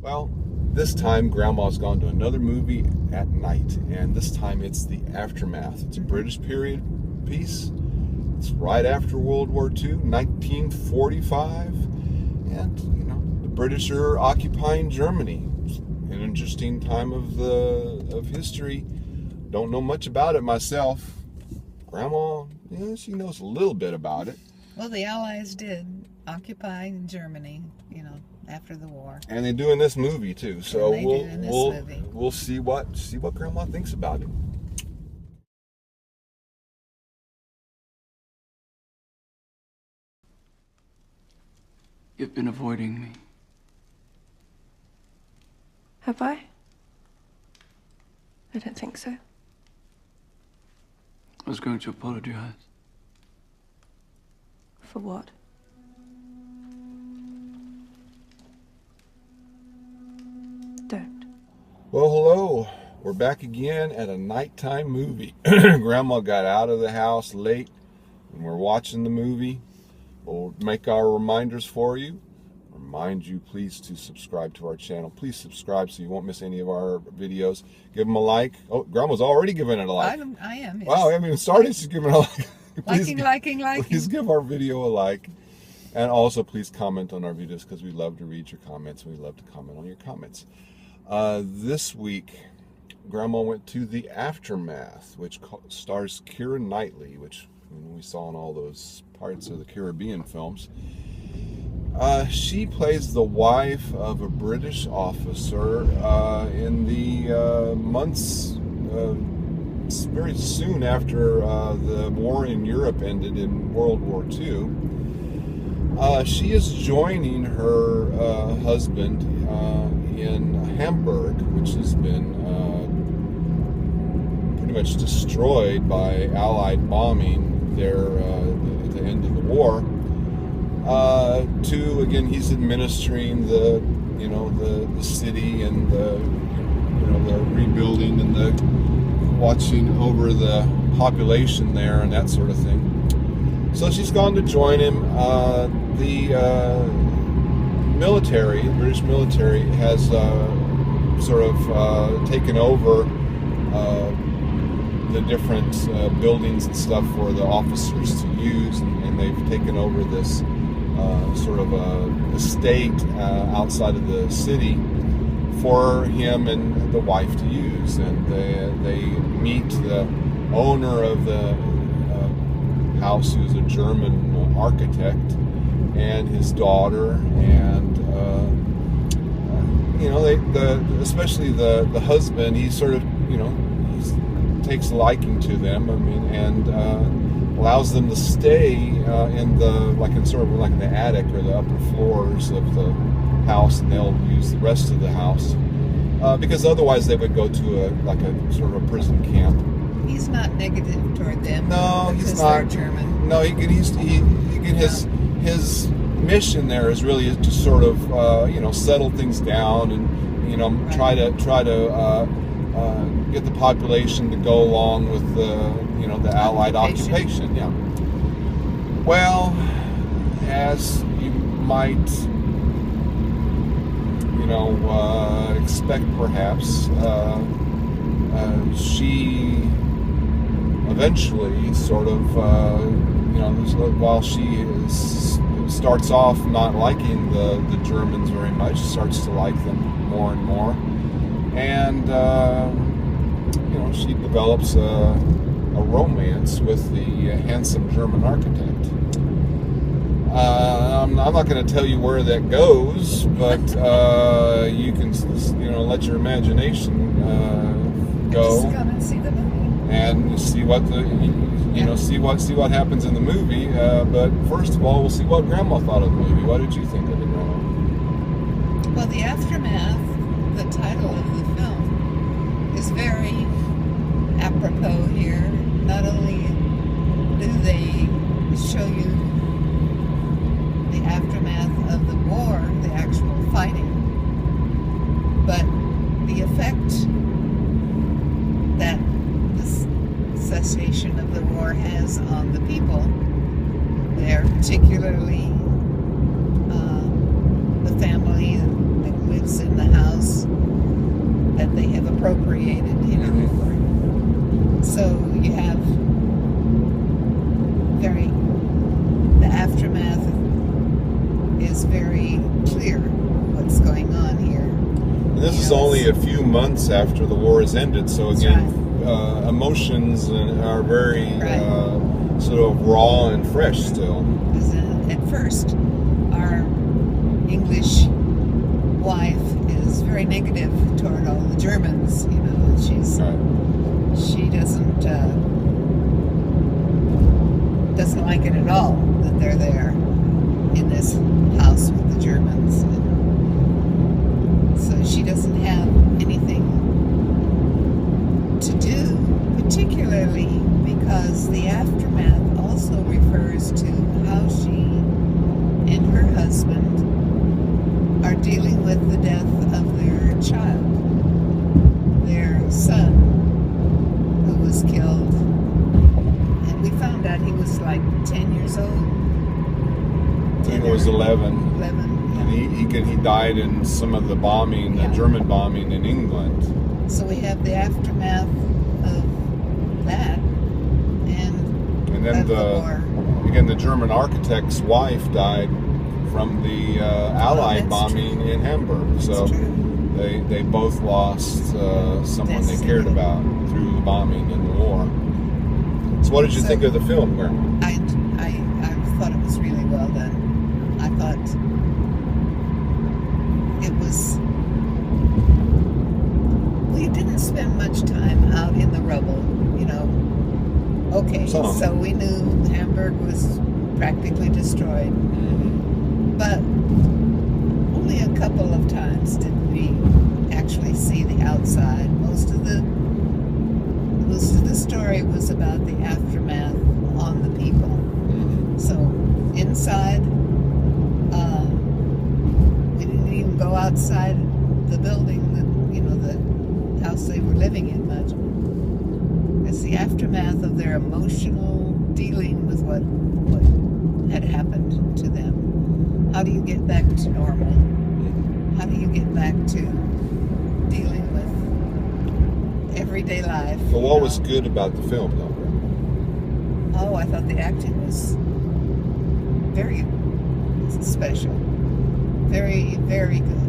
Well, this time Grandma's gone to another movie at night, and this time it's The Aftermath. It's a British period piece. It's right after World War II, 1945, and the British are occupying Germany. It's an interesting time of history. Don't know much about it myself. Grandma, she knows a little bit about it. Well, the Allies did occupy Germany, after the war. And they do in this movie too. So movie. We'll see what Grandma thinks about it. You've been avoiding me. Have I? I don't think so. I was going to apologize. For what? Don't. Well, hello. We're back again at a nighttime movie. Grandma got out of the house late, and we're watching the movie. We'll make our reminders for you. Remind you, please, to subscribe to our channel. Please subscribe so you won't miss any of our videos. Give them a like. Oh, Grandma's already given it a like. I am. Yes. Wow, I haven't even started. She's giving it a like. Liking. Please give our video a like. And also, please comment on our videos because we love to read your comments. We love to comment on your comments. This week, Grandma went to The Aftermath, which stars Keira Knightley, which we saw in all those parts of the Caribbean films. She plays the wife of a British officer in the months very soon after the war in Europe ended in World War II. She is joining her husband in Hamburg, which has been pretty much destroyed by Allied bombing there at the end of the war. Again, he's administering the city and the rebuilding and the watching over the population there and that sort of thing. So she's gone to join him. The British military has sort of taken over the different buildings and stuff for the officers to use, and they've taken over this sort of estate outside of the city for him and the wife to use. And they meet the owner of the house, who's a German architect, and his daughter, and especially the husband. He sort of he takes liking to them. And allows them to stay in the attic or the upper floors of the house, and they'll use the rest of the house because otherwise they would go to a sort of a prison camp. He's not negative toward them. No, he's not. They're German. No, his mission there is really to sort of settle things down and try to get the population to go along with the Allied occupation. Yeah. Well, as you might expect, perhaps, she eventually sort of while she starts off not liking the Germans very much, starts to like them more and more, and she develops a romance with the handsome German architect. I'm not going to tell you where that goes, but you can let your imagination go. Just come and see the movie and see what see what happens in the movie. But first of all, we'll see what Grandma thought of the movie. What did you think of it, Grandma? Well, The Aftermath, the title of the film, is very apropos here. Not only do they show you the aftermath of the war, the actual fighting, but the effect that the cessation of the war has on the people there, particularly the family that lives in the house appropriated, you know. So you have the aftermath is very clear what's going on here. And this is only a few months after the war has ended, so again, emotions are very sort of raw and fresh still. At first, our English wife is very negative toward all the Germans. You know, she doesn't like it at all that they're there in this house with the Germans. So she doesn't have anything to do, particularly because the aftermath also refers to how she and her husband are dealing with the death of their child, their son, who was killed. And we found out he was like 10 years old. I think it was 11. 11. And he died in some of the bombing, the German bombing in England. So we have the aftermath of that, and then the war. Again, the German architect's wife died from the Allied bombing in Hamburg. So they both lost someone they cared about through the bombing and the war. So what did you think of the film, Claire? I thought it was really well done. I thought it was. We didn't spend much time out in the rubble, you know. Okay, so we knew Hamburg was practically destroyed, but only a couple of times did we actually see the outside. Most of the story was about the aftermath on the people. So inside, we didn't even go outside the building, the house they were living in much. It's the aftermath of their emotional dealing with what had happened to them. How do you get back to normal? How do you get back to dealing with everyday life? But what was good about the film, though? Oh, I thought the acting was very special. Very, very good.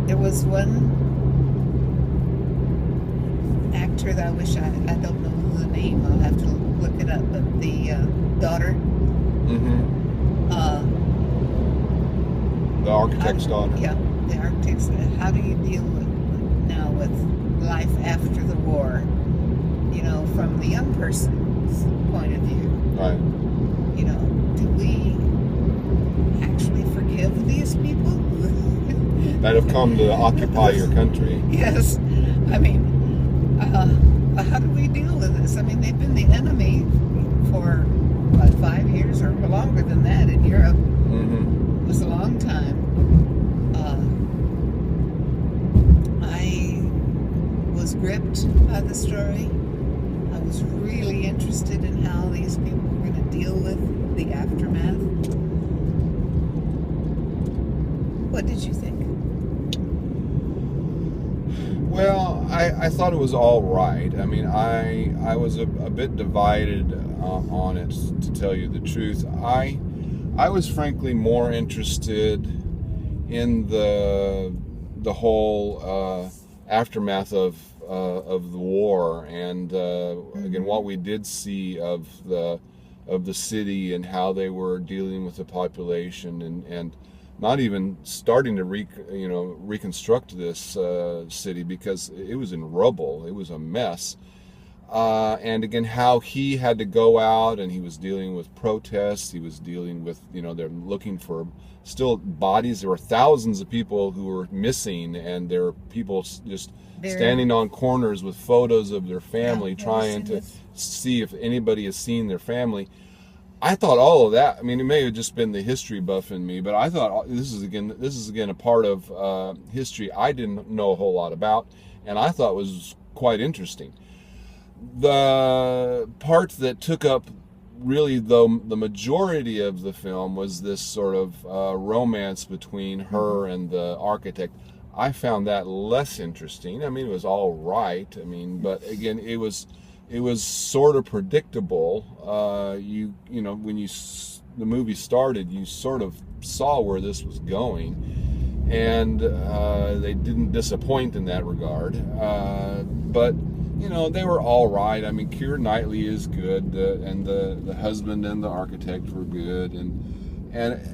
There was one actor that I wish I don't know the name. I'll have to look it up. But the daughter. The architect's daughter. Yeah, the architect's. How do you deal with life after the war? You know, from the young person's point of view. Right. You know, do we actually forgive these people? That have come to occupy your country. Yes. I mean, how do we deal with this? I mean, they've been the enemy for, 5 years or longer than that in Europe. It was a long time. I was gripped by the story. I was really interested in how these people were going to deal with the aftermath. What did you think? Well, I thought it was all right. I mean, I was a bit divided on it, to tell you the truth. I was frankly more interested in the whole aftermath of the war, and again, what we did see of the city and how they were dealing with the population, and not even starting to reconstruct this city, because it was in rubble. It was a mess. And again, how he had to go out, and he was dealing with protests. He was dealing with, they're looking for still bodies. There were thousands of people who were missing, and there were people just standing on corners with photos of their family, trying to see if anybody has seen their family. I thought all of that, I mean, it may have just been the history buff in me, but I thought this is again a part of history I didn't know a whole lot about, and I thought was quite interesting. The part that took up really, though, the majority of the film was this sort of romance between her and the architect. I found that less interesting. I mean, it was all right. I mean, but again, it was sort of predictable. You know, when the movie started, you sort of saw where this was going, and they didn't disappoint in that regard. But you know, they were all right. I mean, Keira Knightley is good, and the husband and the architect were good, and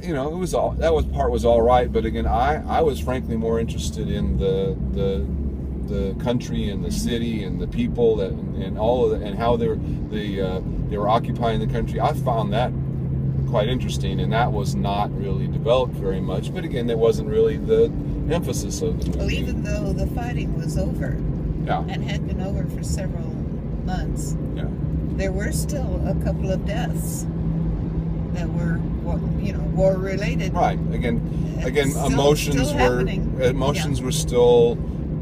you know, it was all part was all right. But again, I was frankly more interested in the country and the city and the people and all of and how they were occupying the country. I found that quite interesting, and that was not really developed very much. But again, that wasn't really the emphasis of the movie. Well, even though the fighting was over, yeah, and had been over for several months, yeah, there were still a couple of deaths that were, you know, war related. Right. Again, Still emotions happening. were still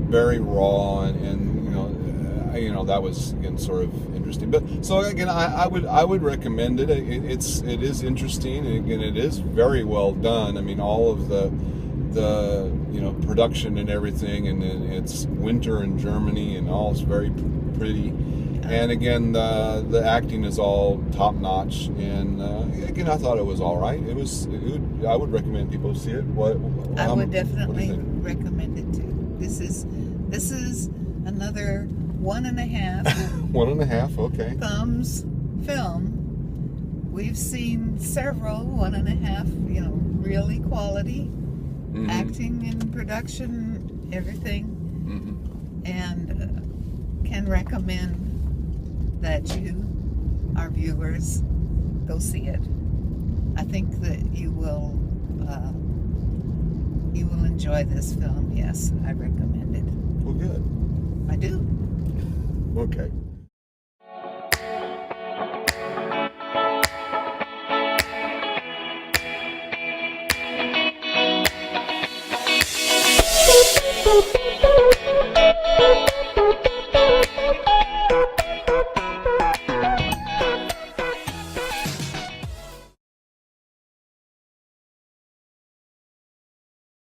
very raw, and you know that was again sort of interesting. But so again, I would recommend it. It is interesting, and again, it is very well done. I mean, all of the you know, production and everything, and it's winter in Germany, and all is very pretty. And again, the acting is all top notch. And again, I thought it was all right. I would recommend people see it. I would definitely recommend it too. This is another 1.5 1.5, okay. thumbs film. We've seen several 1.5, you know, really quality acting and production, everything, and can recommend that you, our viewers, go see it. I think that you will enjoy this film. Yes, I recommend it. Well, good. I do. Okay.